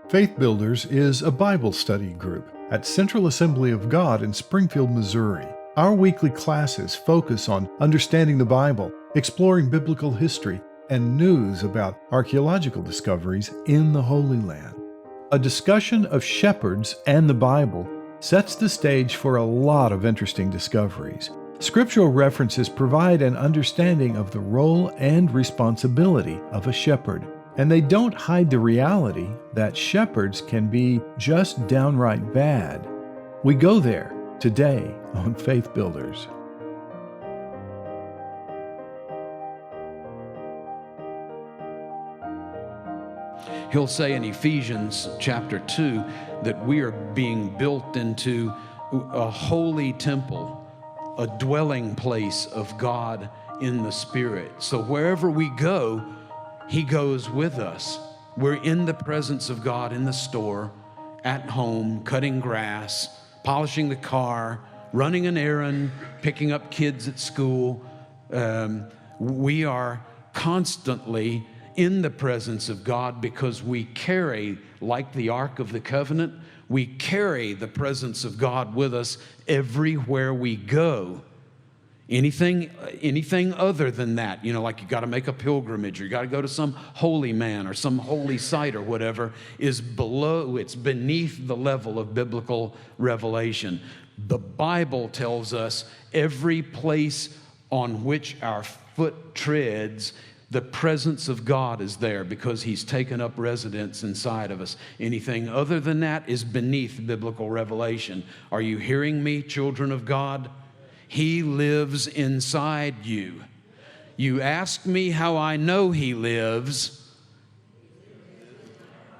Faith Builders is a Bible study group at Central Assembly of God in Springfield, Missouri. Our weekly classes focus on understanding the Bible, exploring biblical history, and news about archaeological discoveries in the Holy Land. A discussion of shepherds and the Bible sets the stage for a lot of interesting discoveries. Scriptural references provide an understanding of the role and responsibility of a shepherd, and they don't hide the reality that shepherds can be just downright bad. We go there today on Faith Builders. He'll say in Ephesians chapter 2 that we are being built into a holy temple, a dwelling place of God in the Spirit. So wherever we go, He goes with us. We're in the presence of God in the store, at home, cutting grass, polishing the car, running an errand, picking up kids at school. We are constantly in the presence of God because we carry, like the Ark of the Covenant, we carry the presence of God with us everywhere we go. Anything other than that, like you got to make a pilgrimage or you got to go to some holy man or some holy site or whatever, it's beneath the level of biblical revelation. The Bible tells us every place on which our foot treads, the presence of God is there because He's taken up residence inside of us. Anything other than that is beneath biblical revelation. Are you hearing me, children of God? He lives inside you. You ask me how I know He lives.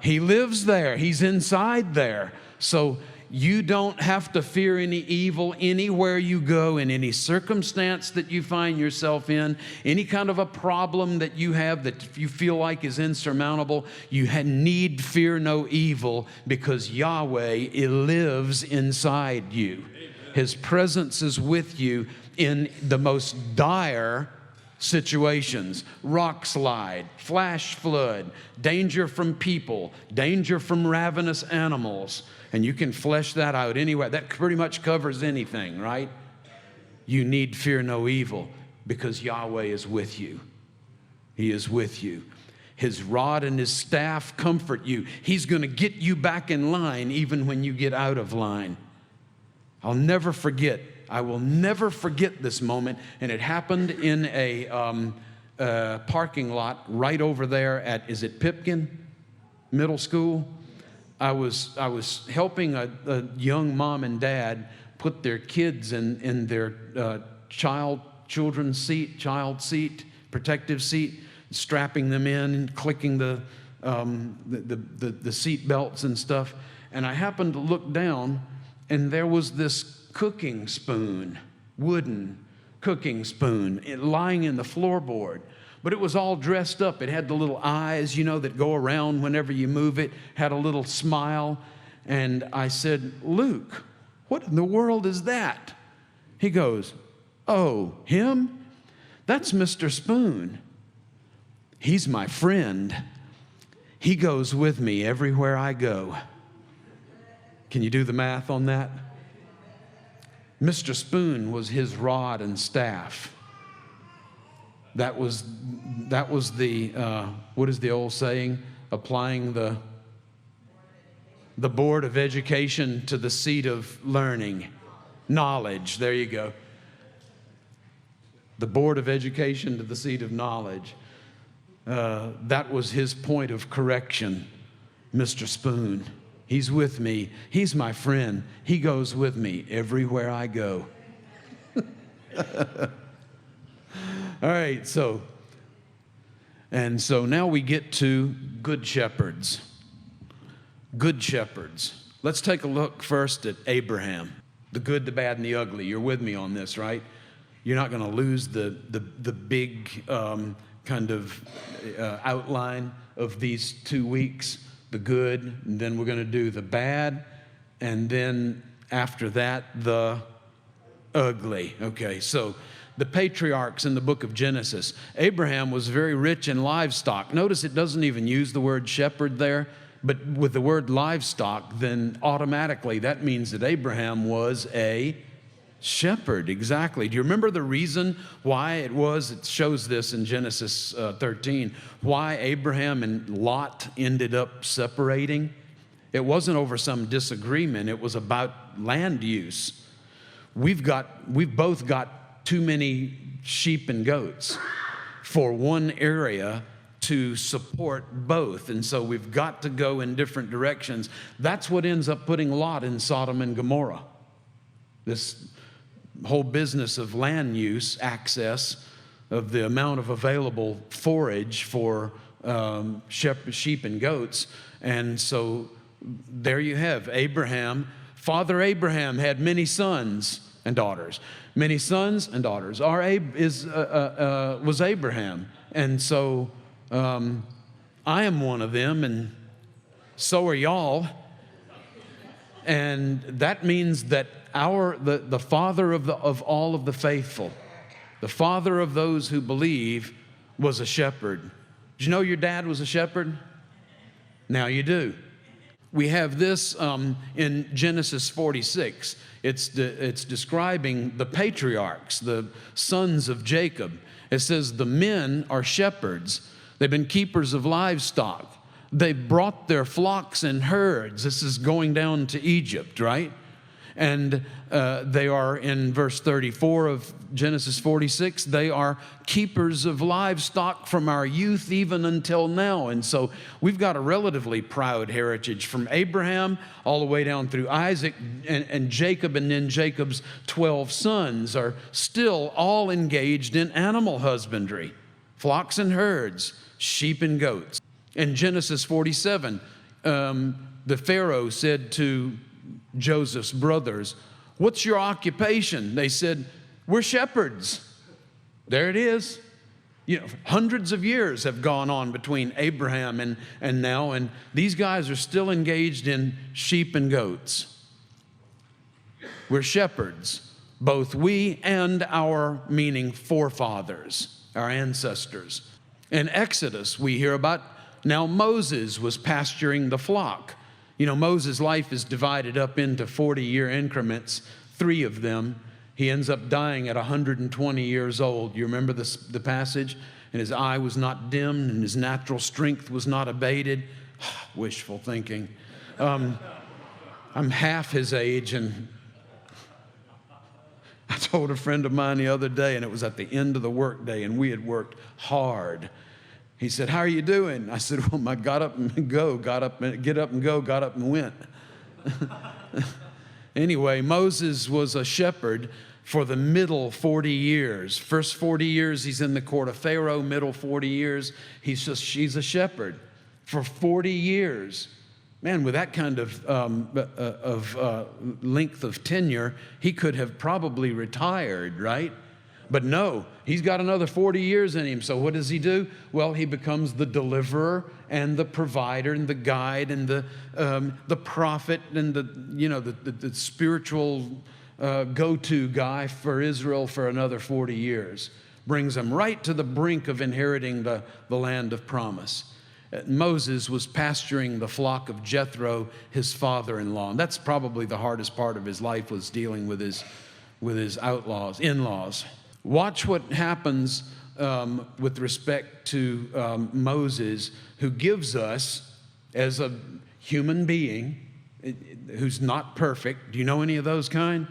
He lives there. He's inside there. So you don't have to fear any evil anywhere you go, in any circumstance that you find yourself in, any kind of a problem that you have that you feel like is insurmountable. You need fear no evil because Yahweh lives inside you. His presence is with you in the most dire situations. Rock slide, flash flood, danger from people, danger from ravenous animals. And you can flesh that out anywhere. That pretty much covers anything, right? You need fear no evil because Yahweh is with you. He is with you. His rod and His staff comfort you. He's going to get you back in line even when you get out of line. I will never forget this moment, and it happened in a parking lot right over there at, is it Pipkin Middle School? I was helping a young mom and dad put their kids in their child seat, protective seat, strapping them in, clicking the seat belts and stuff. And I happened to look down, and there was this cooking spoon, wooden cooking spoon, lying in the floorboard. But it was all dressed up. It had the little eyes, that go around whenever you move it, had a little smile. And I said, "Luke, what in the world is that?" He goes, "Oh, him? That's Mr. Spoon. He's my friend. He goes with me everywhere I go." Can you do the math on that? Mr. Spoon was His rod and staff. That was the, what is the old saying? Applying the board of education to the seat of learning. Knowledge, there you go. The board of education to the seat of knowledge. That was His point of correction, Mr. Spoon. He's with me. He's my friend. He goes with me everywhere I go. All right, so now we get to good shepherds. Good shepherds. Let's take a look first at Abraham. The good, the bad, and the ugly. You're with me on this, right? You're not going to lose the big kind of outline of these 2 weeks. The good, and then we're going to do the bad, and then after that, the ugly. Okay, so the patriarchs in the book of Genesis. Abraham was very rich in livestock. Notice it doesn't even use the word shepherd there. But with the word livestock, then automatically that means that Abraham was a shepherd. Exactly. Do you remember the reason why it was? It shows this in Genesis 13, why Abraham and Lot ended up separating. It wasn't over some disagreement. It was about land use. We've both got too many sheep and goats for one area to support both. And so we've got to go in different directions. That's what ends up putting Lot in Sodom and Gomorrah. This whole business of land use, access, of the amount of available forage for sheep and goats. And so there you have Abraham. Father Abraham had many sons and daughters. Many sons and daughters was Abraham. And so I am one of them, and so are y'all. And that means that the father of all of the faithful, the father of those who believe, was a shepherd. Did you know your dad was a shepherd? Now you do. We have this in Genesis 46. It's describing the patriarchs, the sons of Jacob. It says the men are shepherds. They've been keepers of livestock. They brought their flocks and herds. This is going down to Egypt, right? And they are, in verse 34 of Genesis 46, they are keepers of livestock from our youth even until now. And so we've got a relatively proud heritage from Abraham all the way down through Isaac and Jacob, and then Jacob's 12 sons are still all engaged in animal husbandry, flocks and herds, sheep and goats. In Genesis 47, the Pharaoh said to Joseph's brothers, "What's your occupation?" They said, "We're shepherds." There it is. You know, hundreds of years have gone on between Abraham and now, and these guys are still engaged in sheep and goats. We're shepherds, both we and our, meaning forefathers, our ancestors. In Exodus, we hear about now Moses was pasturing the flock. You know, Moses' life is divided up into 40-year increments, 3 of them. He ends up dying at 120 years old. You remember the passage? And his eye was not dimmed and his natural strength was not abated. Wishful thinking. I'm half his age, and I told a friend of mine the other day, and it was at the end of the workday, and we had worked hard. He said, "How are you doing?" I said, "Well, I got up and go, got up and get up and go, got up and went." Anyway, Moses was a shepherd for the middle 40 years. First 40 years, he's in the court of Pharaoh. Middle 40 years, he's a shepherd for 40 years. Man, with that kind of length of tenure, he could have probably retired, right? But no, he's got another 40 years in him. So what does he do? Well, he becomes the deliverer and the provider and the guide and the prophet and the spiritual go-to guy for Israel for another 40 years. Brings them right to the brink of inheriting the land of promise. Moses was pasturing the flock of Jethro, his father-in-law. And that's probably the hardest part of his life, was dealing with his in-laws. Watch what happens with respect to Moses, who gives us, as a human being who's not perfect. Do you know any of those kind?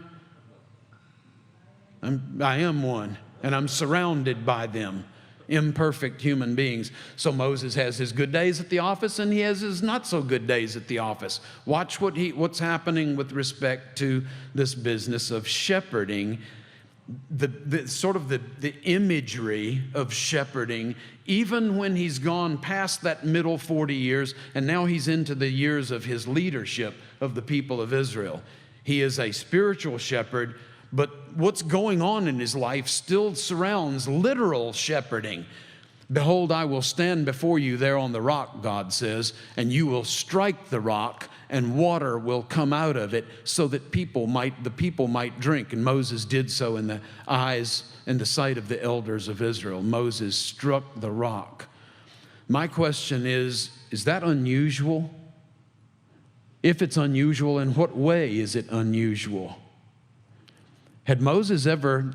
I am one, and I'm surrounded by them, imperfect human beings. So Moses has his good days at the office, and he has his not so good days at the office. Watch what's happening with respect to this business of shepherding. The imagery of shepherding, even when he's gone past that middle 40 years, and now he's into the years of his leadership of the people of Israel. He is a spiritual shepherd, but what's going on in his life still surrounds literal shepherding. "Behold, I will stand before you there on the rock," God says, "and you will strike the rock, and water will come out of it, so that the people might drink." And Moses did so in the eyes and the sight of the elders of Israel. Moses struck the rock. My question is that unusual? If it's unusual, in what way is it unusual? Had Moses ever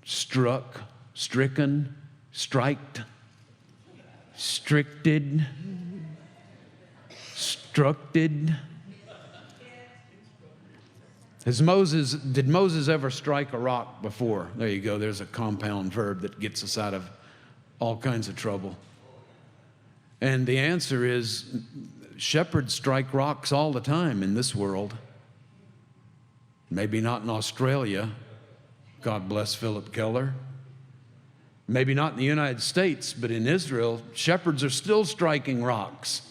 stricken, striked, stricted, structed? Did Moses ever strike a rock before? There you go. There's a compound verb that gets us out of all kinds of trouble. And the answer is, shepherds strike rocks all the time in this world. Maybe not in Australia. God bless Philip Keller. Maybe not in the United States, but in Israel, shepherds are still striking rocks.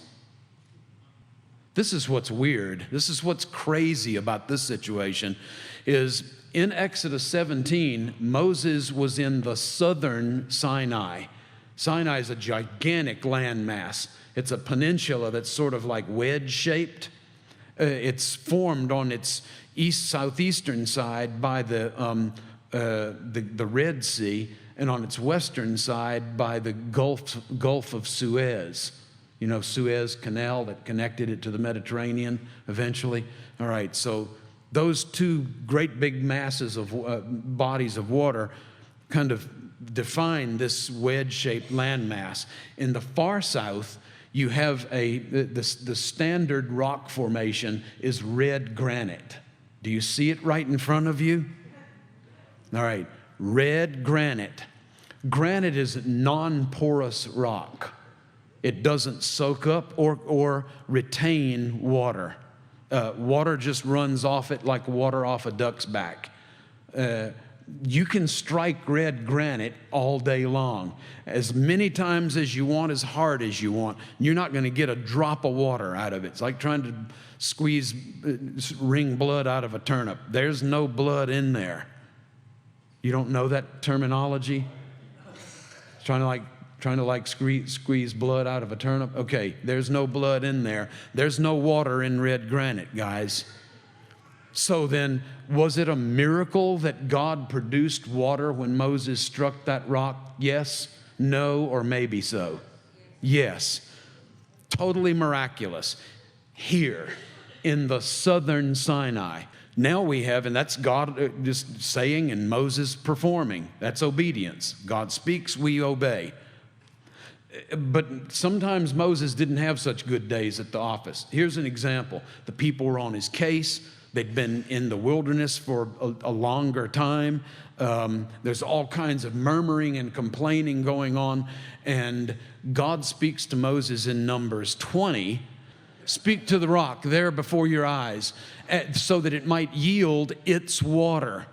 This is what's weird. This is what's crazy about this situation is in Exodus 17, Moses was in the southern Sinai. Sinai is a gigantic landmass. It's a peninsula that's sort of like wedge-shaped. It's formed on its southeastern side by the Red Sea, and on its western side by the Gulf of Suez. You know, Suez Canal that connected it to the Mediterranean eventually. All right, so those two great big masses of bodies of water kind of define this wedge-shaped landmass. In the far south, you have the standard rock formation is red granite. Do you see it right in front of you? All right, red granite. Granite is non-porous rock. It doesn't soak up or retain water. Water just runs off it like water off a duck's back. You can strike red granite all day long, as many times as you want, as hard as you want. You're not going to get a drop of water out of it. It's like trying to wring blood out of a turnip. There's no blood in there. You don't know that terminology? Trying to squeeze blood out of a turnip? Okay, there's no blood in there. There's no water in red granite, guys. So then, was it a miracle that God produced water when Moses struck that rock? Yes, no, or maybe so. Yes, totally miraculous. Here in the southern Sinai. Now we have, and that's God just saying and Moses performing. That's obedience. God speaks, we obey. But sometimes Moses didn't have such good days at the office. Here's an example. The people were on his case. They'd been in the wilderness for a longer time. There's all kinds of murmuring and complaining going on. And God speaks to Moses in Numbers 20. Speak to the rock there before your eyes so that it might yield its water.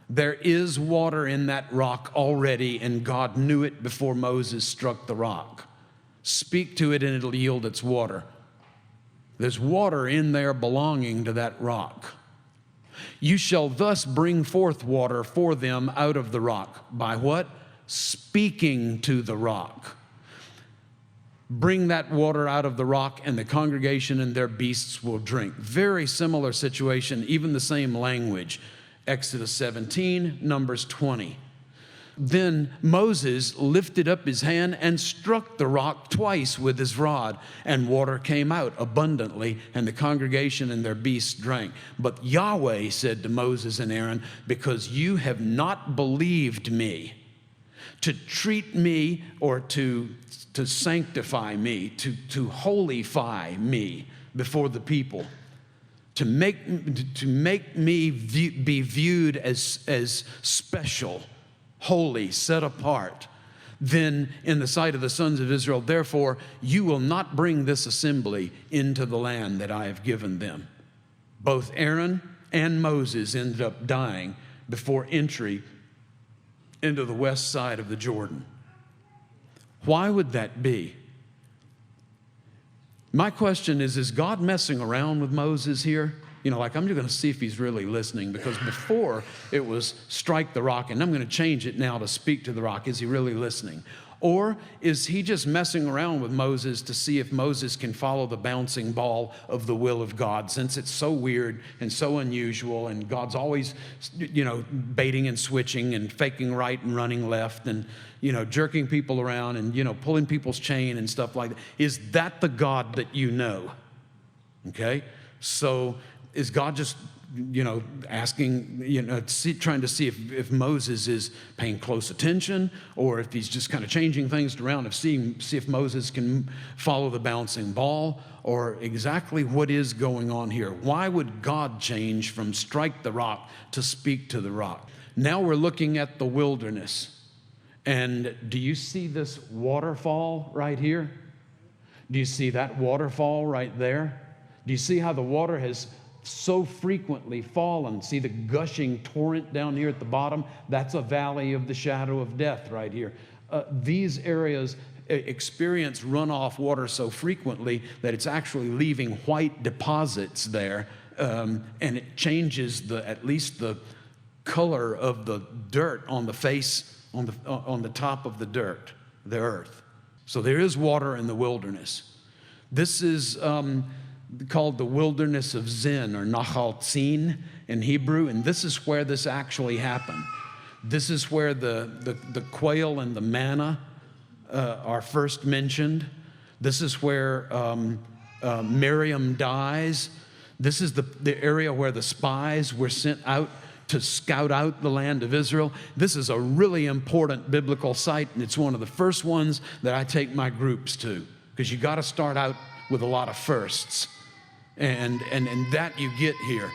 There is water in that rock already, and God knew it before Moses struck the rock. Speak to it and it'll yield its water. There's water in there belonging to that rock. You shall thus bring forth water for them out of the rock. By what? Speaking to the rock. Bring that water out of the rock, and the congregation and their beasts will drink. Very similar situation, even the same language. Exodus 17, Numbers 20. Then Moses lifted up his hand and struck the rock twice with his rod, and water came out abundantly, and the congregation and their beasts drank. But Yahweh said to Moses and Aaron, because you have not believed me, to treat me or to sanctify me, to holify me before the people, to make me be viewed as special, holy, set apart, then in the sight of the sons of Israel, therefore you will not bring this assembly into the land that I have given them. Both Aaron and Moses ended up dying before entry into the west side of the Jordan. Why would that be? My question is God messing around with Moses here? You know, like, I'm just going to see if he's really listening, because before it was strike the rock, and I'm going to change it now to speak to the rock. Is he really listening? Or is he just messing around with Moses to see if Moses can follow the bouncing ball of the will of God, since it's so weird and so unusual, and God's always, baiting and switching and faking right and running left and, jerking people around and, pulling people's chain and stuff like that. Is that the God that you know? Okay? So is God just, asking, trying to see if Moses is paying close attention, or if he's just kind of changing things around, see if Moses can follow the bouncing ball, or exactly what is going on here? Why would God change from strike the rock to speak to the rock? Now we're looking at the wilderness. And do you see this waterfall right here? Do you see that waterfall right there? Do you see how the water has so frequently fallen? See the gushing torrent down here at the bottom? That's a valley of the shadow of death right here. These areas experience runoff water so frequently that it's actually leaving white deposits there, and it changes at least the color of the dirt on the face, on the top of the earth. So there is water in the wilderness. This is called the wilderness of Zin, or Nahal Tzin in Hebrew, and this is where this actually happened. This is where the quail and the manna are first mentioned. This is where Miriam dies. This is the area where the spies were sent out to scout out the land of Israel. This is a really important biblical site, and it's one of the first ones that I take my groups to, because you got to start out with a lot of firsts, and that you get here.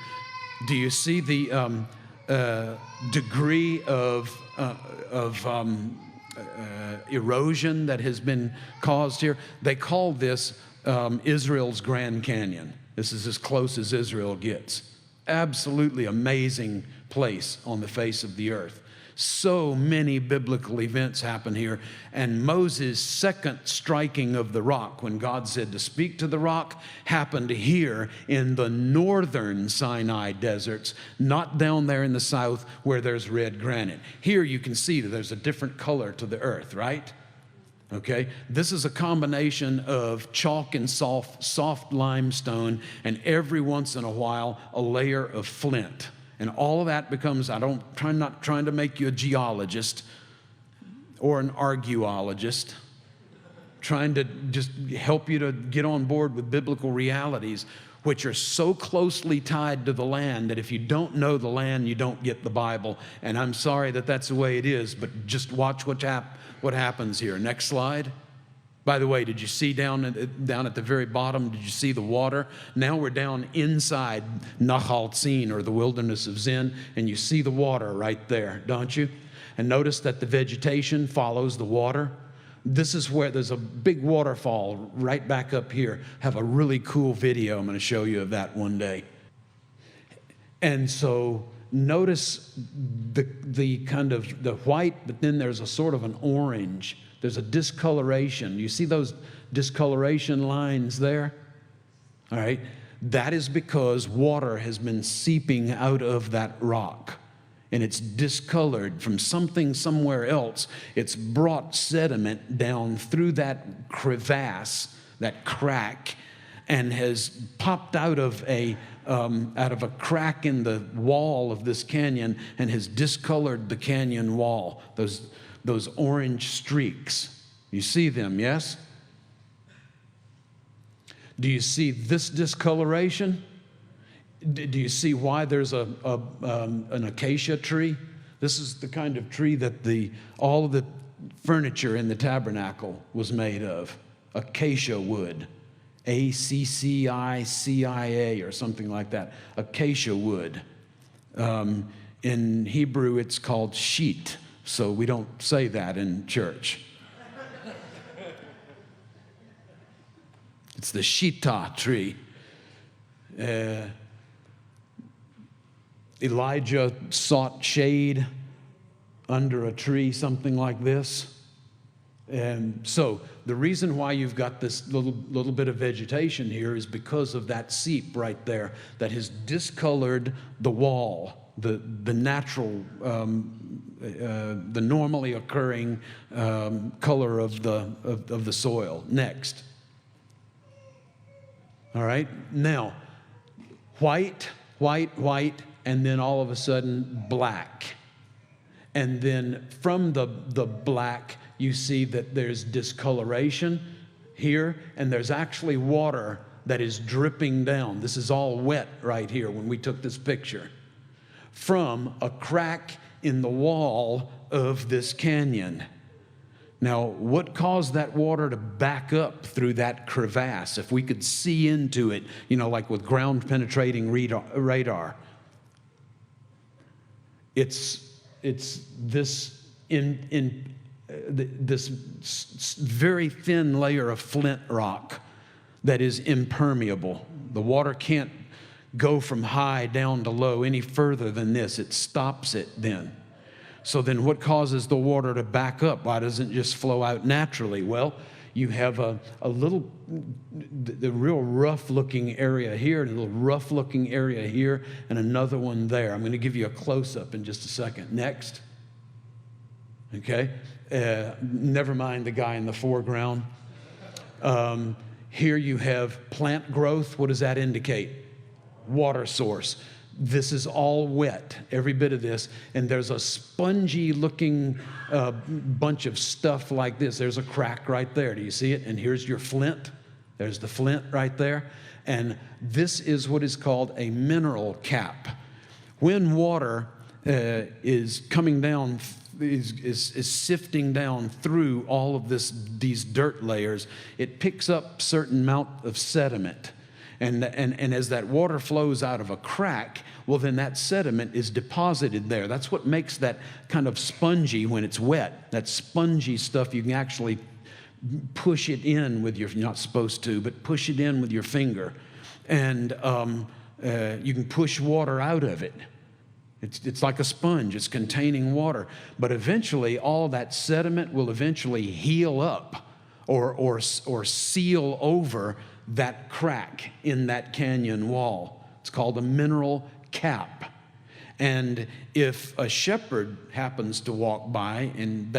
Do you see the degree of erosion that has been caused here? They call this Israel's Grand Canyon. This is as close as Israel gets. Absolutely amazing place on the face of the earth. So many biblical events happen here. And Moses' second striking of the rock, when God said to speak to the rock, happened here in the northern Sinai deserts, not down there in the south where there's red granite. Here you can see that there's a different color to the earth, right? Okay, this is a combination of chalk and soft limestone, and every once in a while a layer of flint. And all of that becomes, I'm not trying to make you a geologist or an archaeologist, trying to just help you to get on board with biblical realities, which are so closely tied to the land that if you don't know the land, you don't get the Bible. And I'm sorry that that's the way it is, but just watch what happens here. Next slide. By the way, did you see down at the very bottom, did you see the water? Now we're down inside Nahal Tzin, or the wilderness of Zin, and you see the water right there, don't you? And notice that the vegetation follows the water. This is where there's a big waterfall right back up here. Have a really cool video I'm going to show you of that one day. And so notice the kind of the white, but then there's a sort of an orange. There's a discoloration. You see those discoloration lines there? All right. That is because water has been seeping out of that rock, and it's discolored from something somewhere else. It's brought sediment down through that crevasse, that crack, and has popped out of a crack in the wall of this canyon and has discolored the canyon wall. Those orange streaks. You see them, yes? Do you see this discoloration? Do you see why there's an acacia tree? This is the kind of tree that all of the furniture in the tabernacle was made of. Acacia wood. ACCICIA or something like that. Acacia wood. In Hebrew, it's called sheet. So we don't say that in church. It's the shita tree. Elijah sought shade under a tree, something like this. And so the reason why you've got this little bit of vegetation here is because of that seep right there that has discolored the wall, the natural, the normally occurring color of the soil. Next. All right. Now, white, and then all of a sudden black. And then from the black, you see that there's discoloration here, and there's actually water that is dripping down. This is all wet right here when we took this picture, from a crack in the wall of this canyon. Now, what caused that water to back up through that crevasse? If we could see into it, like with ground penetrating radar, it's this this very thin layer of flint rock that is impermeable. The water can't go from high down to low any further than this. It stops it then. So then what causes the water to back up? Why doesn't it just flow out naturally? Well, you have a real rough-looking area here, and a little rough-looking area here, and another one there. I'm going to give you a close-up in just a second. Next. Okay? Never mind the guy in the foreground. Here you have plant growth. What does that indicate? Water source. This is all wet, every bit of this, and there's a spongy looking bunch of stuff like this. There's a crack right there. Do you see it? And here's your flint. There's the flint right there. And this is what is called a mineral cap. When water is coming down, is sifting down through all of these dirt layers, it picks up certain amount of sediment. And as that water flows out of a crack, well, then that sediment is deposited there. That's what makes that kind of spongy when it's wet. That spongy stuff, you can actually push it in with you're not supposed to, but push it in with your finger. And you can push water out of it. It's like a sponge. It's containing water. But eventually, all that sediment will eventually heal up or seal over that crack in that canyon wall. It's called a mineral cap. And if a shepherd happens to walk by and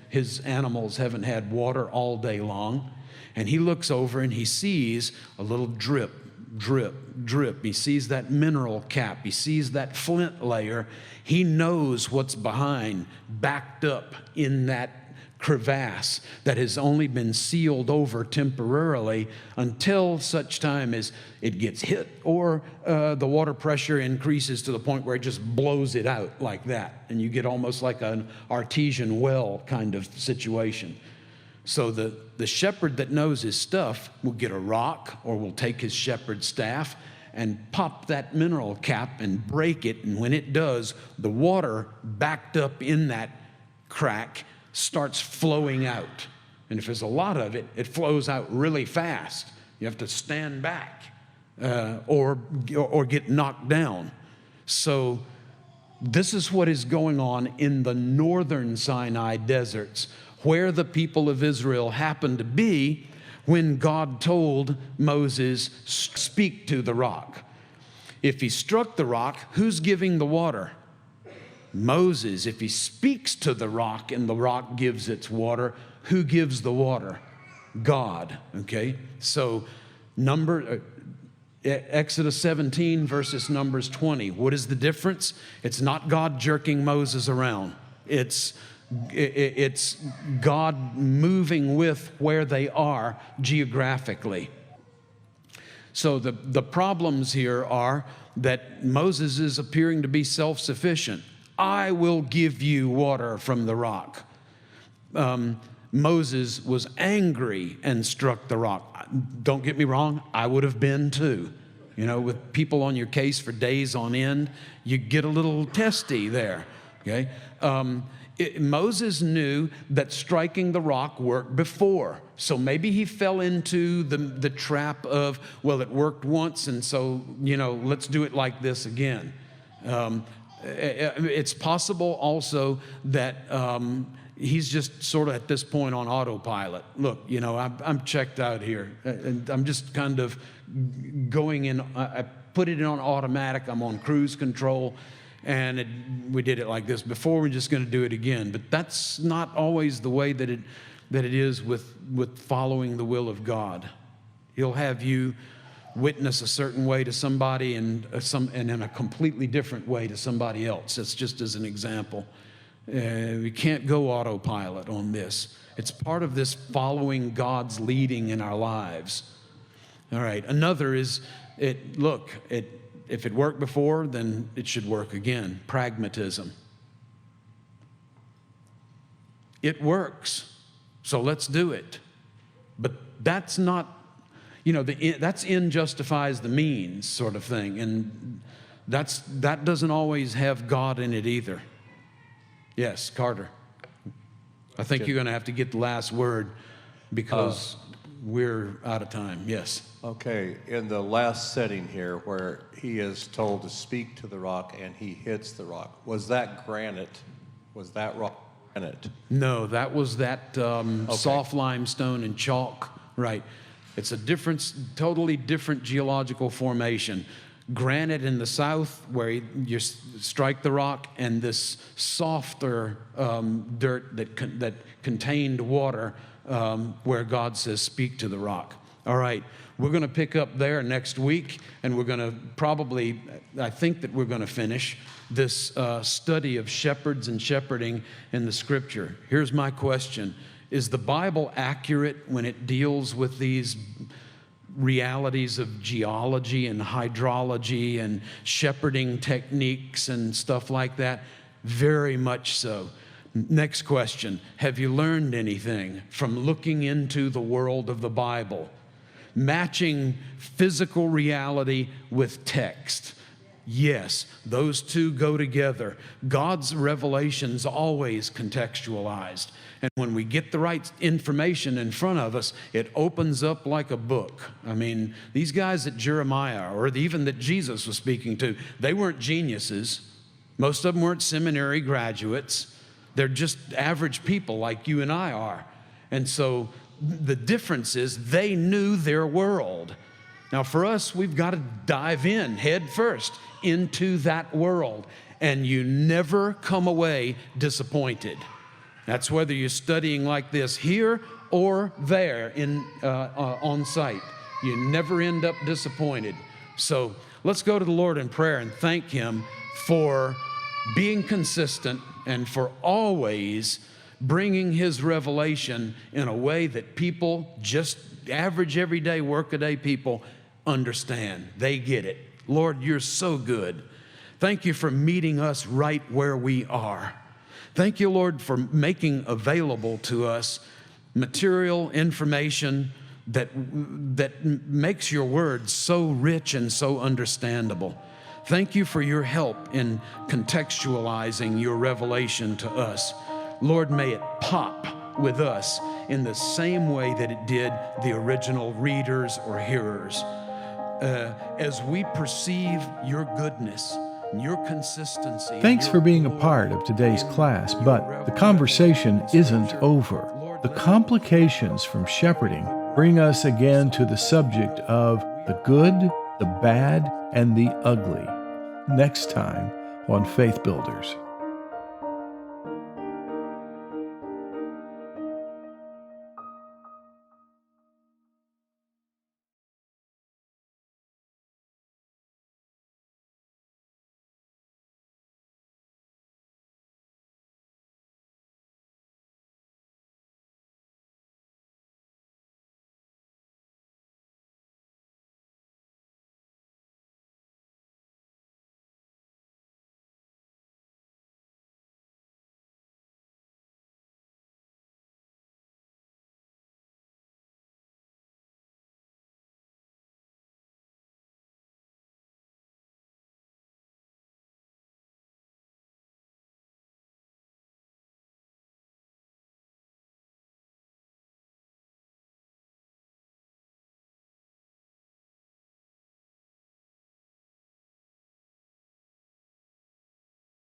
his animals haven't had water all day long, and he looks over and he sees a little drip, drip, drip. He sees that mineral cap. He sees that flint layer. He knows what's behind, backed up in that crevasse that has only been sealed over temporarily until such time as it gets hit or the water pressure increases to the point where it just blows it out like that. And you get almost like an artesian well kind of situation. So the shepherd that knows his stuff will get a rock or will take his shepherd's staff and pop that mineral cap and break it. And when it does, the water backed up in that crack starts flowing out. And if there's a lot of it, it flows out really fast. You have to stand back or get knocked down. So this is what is going on in the northern Sinai deserts, where the people of Israel happened to be when God told Moses, speak to the rock. If he struck the rock, who's giving the water? Moses. If he speaks to the rock and the rock gives its water, who gives the water? God. Okay? So Exodus 17 versus Numbers 20. What is the difference? It's not God jerking Moses around. It's God moving with where they are geographically. So the problems here are that Moses is appearing to be self-sufficient. I will give you water from the rock. Moses was angry and struck the rock. Don't get me wrong, I would have been too. With people on your case for days on end, you get a little testy there. Okay? Moses knew that striking the rock worked before. So maybe he fell into the trap of, well, it worked once, and so, let's do it like this again. It's possible also that he's just sort of at this point on autopilot. Look, I'm checked out here. And I'm just kind of going in. I put it on automatic. I'm on cruise control. And we did it like this before. We're just going to do it again. But that's not always the way that it is with following the will of God. He'll have you witness a certain way to somebody and in a completely different way to somebody else. That's just as an example. We can't go autopilot on this. It's part of this following God's leading in our lives. All right. Another is, if it worked before, then it should work again. Pragmatism. It works, so let's do it. But that's not, that's end justifies the means sort of thing. And that doesn't always have God in it either. Yes, Carter. I think you're going to have to get the last word because we're out of time. Yes. Okay, in the last setting here where he is told to speak to the rock and he hits the rock, was that granite? Was that rock granite? No, that was that soft limestone and chalk. Right. It's a totally different geological formation. Granite in the south where you strike the rock, and this softer dirt that contained water where God says speak to the rock. All right, we're going to pick up there next week, and we're going to I think that we're going to finish this study of shepherds and shepherding in the Scripture. Here's my question. Is the Bible accurate when it deals with these realities of geology and hydrology and shepherding techniques and stuff like that? Very much so. Next question. Have you learned anything from looking into the world of the Bible? Matching physical reality with text. Yes, those two go together. God's revelation's always contextualized. And when we get the right information in front of us, it opens up like a book. I mean, these guys at Jeremiah, or even that Jesus was speaking to, they weren't geniuses. Most of them weren't seminary graduates. They're just average people like you and I are. And so the difference is they knew their world. Now for us, we've got to dive in head first into that world. And you never come away disappointed. That's whether you're studying like this here or there on site. You never end up disappointed. So let's go to the Lord in prayer and thank Him for being consistent and for always bringing His revelation in a way that people, just average, everyday, workaday people, understand. They get it. Lord, you're so good. Thank you for meeting us right where we are. Thank you, Lord, for making available to us material information that makes your word so rich and so understandable. Thank you for your help in contextualizing your revelation to us. Lord, may it pop with us in the same way that it did the original readers or hearers. As we perceive your goodness, your consistency. Thanks for being a part of today's class, but the conversation isn't over. The complications from shepherding bring us again to the subject of the good, the bad, and the ugly. Next time on Faith Builders.